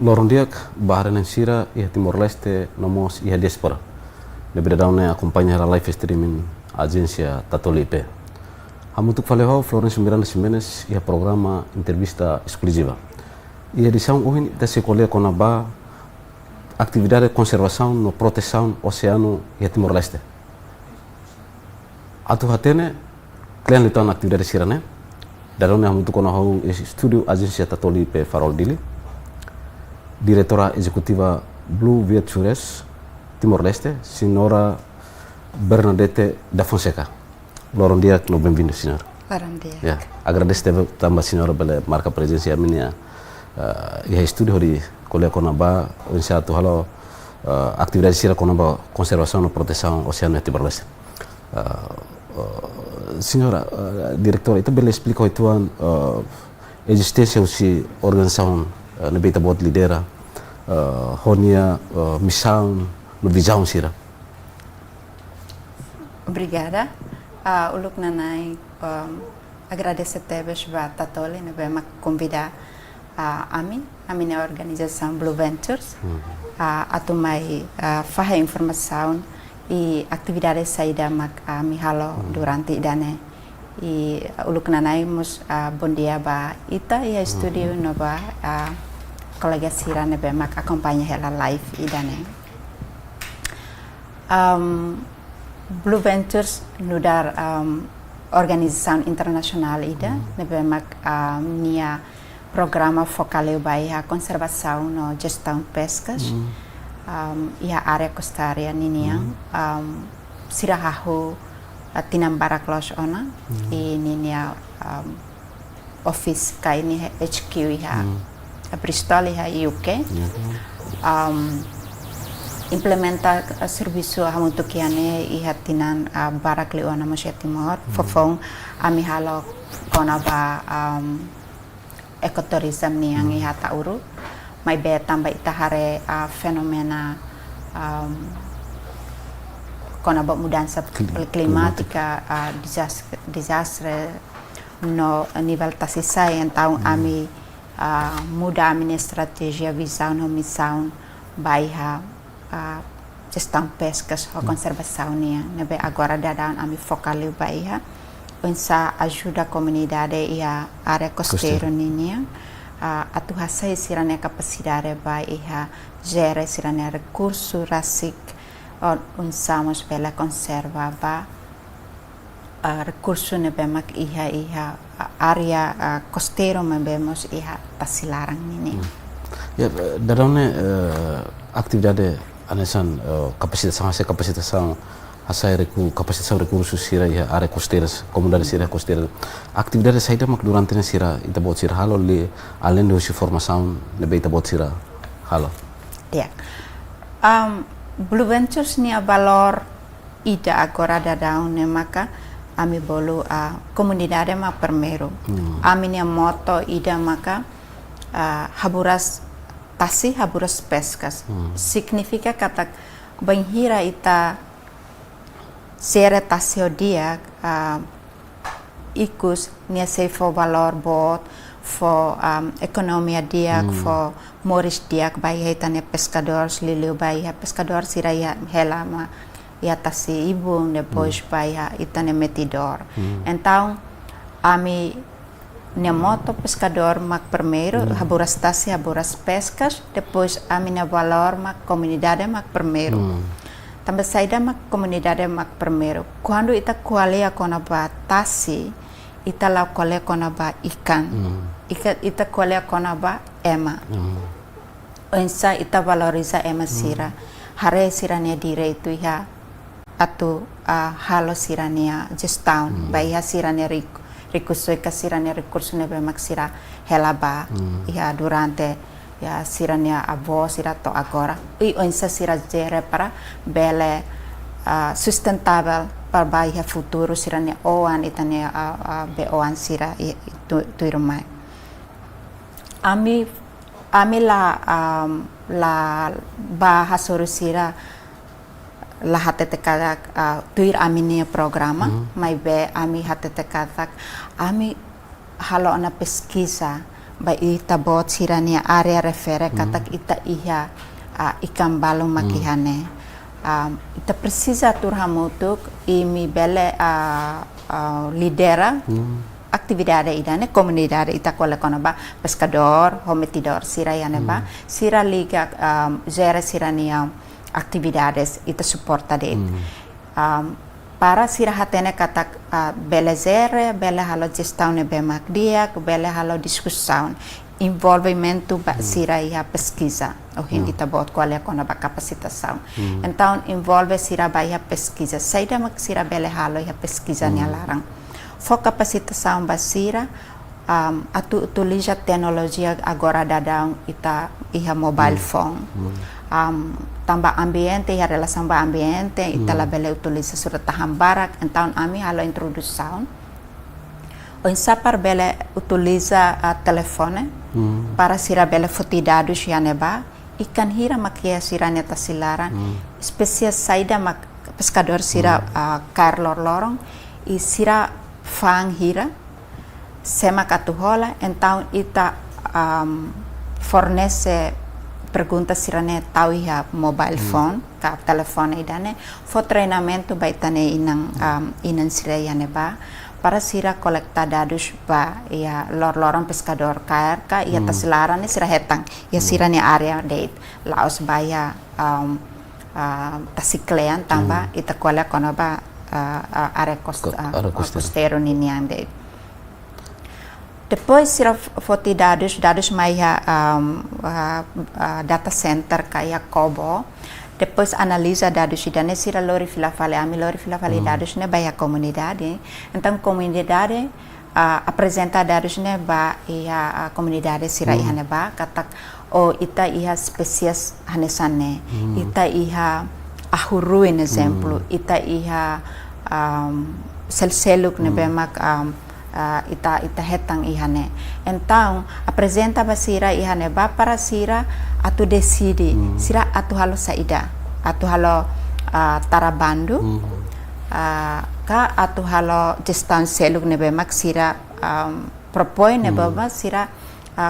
Lorondiak bahare nan sira ia Timor Leste nomos ia diaspora. Lebih daunnya acompanha la live streaming agência Tatolipe. Hamutuk faleho Florencio Miranda Ximenes ia programa entrevista exclusiva. Ia edição uhin da secolia conaba atividade de conservação no proteção oceano ia Timor Leste. Atu hatene kalian litan atividade sirane. Daunnya hamutuk konahu studio agência Tatolipe Farol Dili. Diretora Executiva Blue Ventures Timor Leste, Senhora Bernadette da Fonseca. Bom dia, bem-vindo, senhora. Bom dia. Yeah. Agradeço também a senhora pela marca presença minha e estúdio de colega Conaba, iniciado halo atividade sira Conaba conservação e proteção oceano e Timor Leste. Senhora diretora, itu bela explica itu existência de organização na beta bot lidera honia missão no visão sira. Obrigada. Uluk nanai agradecer tebes ba Tatoli na bema convidar amin a organização Blue Ventures atu mai faha informação e atividade saída mak mihalo durante idane e uluk nanai mus bom dia ba ita e studio no ba colega sira ne bema acompanha ela live idane Blue Ventures nudar organização internacional ida ne bema nia programa focal a conservação no gestão pescas e a área costeira ninia sirahahu tinambarak los ona e ninia office kaini HQ iha Bristol iha UK implementa serviço hamutukiane iha tinan barak leona Moshe Timor fofong ami halo konaba ekoturism niang iha tauru mai be tambah itahare fenomena konaba mudança climática desastre no nível tasisai então ami muda a minha estratégia visão no missão baixa gestão pescas ou conservação nia nebe agora dadaan ami focal baixa pensa ajuda a comunidade e a área costeira nia atu hasai sirane capacidade baixa gera sirane recurso rasik usamos pela conserva ba recurso nebe mak iha área costeira membemos iha tasilarang ini. Ya, dalamnya aktivitas anesan kapasitas recursos sira ya área costeiras, comunidade sira costeira. Atividades saída mak durante na sira ita bot sira halo li além de formação nebe ita bot sira halo. Ya. Blue Ventures ni valor ida agora dadau ne maka ami bolu comunidade ma primeiro. Ami ni moto ida maka haburas tasi haburas pescas. Significa kata banhira ita sere tasi dia ikus nia sei fo valor bot fo economia dia fo moris dia bai itane pescadores liliu bai pescador siraya hela ma ia tasi ibung depois bai itane metidor. Então ami ne moto pescador mak primeiro haburas tasi haburas pescas depois ami ne valor mak comunidade mak primeiro também saída mak comunidade mak primeiro quando ita kualea kona ba tasi ita la kualea kona ba ikan ita kualea kona ba ema ensa ita valoriza ema sira hare sirania direito iha atu halo sirania gestão baia sirania recurso que sirania recurso nebe maksira helaba ya durante ya sirania avo sirato agora e onsa sira gere para bele sustentável para baia futuro sirania oan itania be oan sira tuirumai ami la bahasa sira la hatete kada tuir amini programa mai be ami hatete kada ami halo na pesquisa ba ita bot sirania area refere katak ita iha ikan balong makihane. Ita precisa turhamutuk imi bele lidera atividade idane comunidade ita kolekona ba pescador, hometidor sira yane ba sira liga gera sirania atividades ita suporta de para sira hatene katak bele zere, bele halo gestão ne bemak dia, bele halo discussão, envolvimento ba sira ia pesquisa, o hindi tabot qual é a capacitação. Então envolve sira ba ia pesquisa, saída mak sira bele halo ia pesquisa nia larang. Fo capacitação ba sira atu utiliza tecnologia agora dadang ita ia mobile phone. Tambah ambiente e a relação com o ambiente e ela bela utiliza surat barak então ami halo introdução o insapar bela utiliza a telefone para sira bela fotidados ya neba ikan hira makia sira neta silaran spesies saida mak pescador sira karlor lorong e sira fang hira sema katuhola então ita fornece pergunta sirane tahu ya mobile phone ka telefone idane fo treinamento baitane inan sirayane ba para sira kolekta dados ba ya lor-loron pescador KRK ya tasilarane sira hetang ya sirane area date laos baya tasiklean tamba ita kola kono ba area costero ninian date. Depois sira foti dados mais data center kaya Kobo. Depois analisa dados idane sira lori fila fale dados ne baya comunidade. Então comunidade apresenta dados ne ba a comunidade sira ihane ba katak o ita iha spesies hanesane. Ita iha ahuru exemplo. Ita iha selseluk ne bemak ita hetang ihane. Então apresenta ba sira ihane ba para sira atu decide sira atu halo saida atu halo tarabandu ka atu halo gestão seluk nebe mak sira propõe nebe ba sira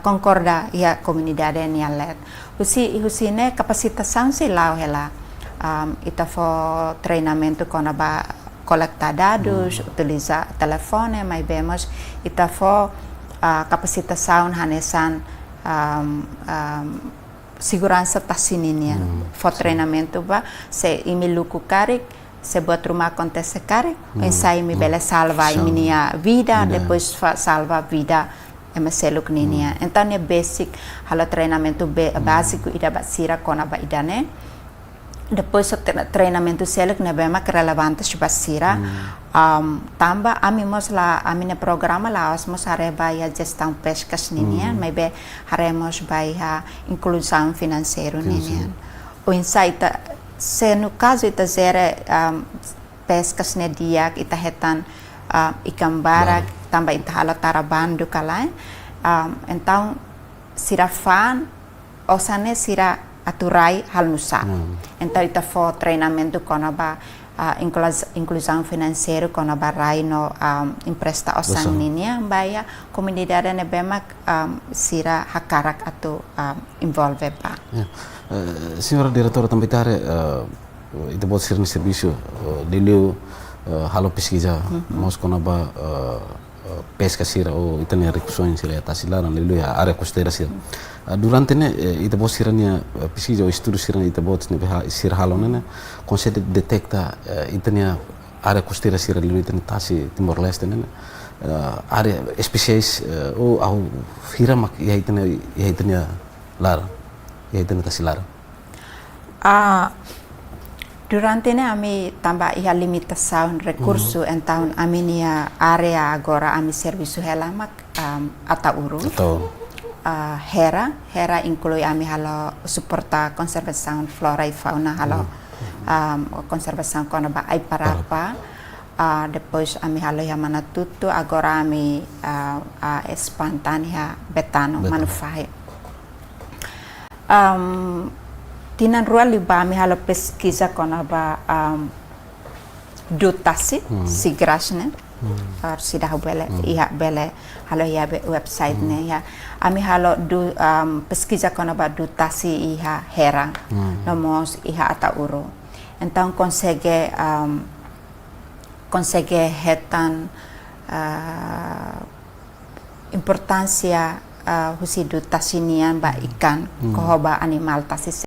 concorda ia comunidade nia let husine capacitação se lau hela ita fo treinamento kona ba colectar dados, utilizar telefone, mas vemos ita fo capacitação hanesan segurança tasininia, fo treinamento ba se imiluku karik se buat rumah acontece karik, ensaio mi bela salva minha vida, depois salva vida emeseluk ninia. Então é basic, halo treinamento básico ida basira kona ba idane. Depois o treinamento selek na bema que relevante basira tamba amimos la amine programa la osmos areba ya gestão pescas ninia mas be haremos baia inclusão financeiro ninia o insight se no caso ita zere pescas ne dia ita hetan ikan barak tamba ita hala tarabandu kalai então sira fan osane sira aturai hal nusa. Então ita fo treinamento kona ba inclusão financeira kona ba rai no empresta osang ninia baya comunidade ne bemak sira hakarak atau envolve ba. Senhora diretora tambitare ita bot sirni serviço diliu halo pesquisa mos kona ba pesca sira o itania recursos sira tasilaran lilu ya area costeira sira. Durante ne ita bot sirania pesquisa o estudo sirani ita bot ne sira halon ne consegue detecta itania area costeira sira lilu itania tasi Timor Leste ne area espécies o au hira mak ya itania lar ya itania tasilar. Durante ne ami tambah ia limitação recurso então ami nia area agora ami serviço helamak atauru. Hera inclui ami halo suporta conservação flora e fauna halo conservação kona ba ai parapa depois ami halo ya manatutu agora ami espontânea betano manufai tinan rual liba ami halo pesquisa kona ba dotasi sigrasne sidah bele iha bele halo ya website ne ya ami halo du pesquisa kono ba du tasi iha herang nomos iha ata uro então consegue hetan importância husidu tasinian ba ikan kohoba animal tasi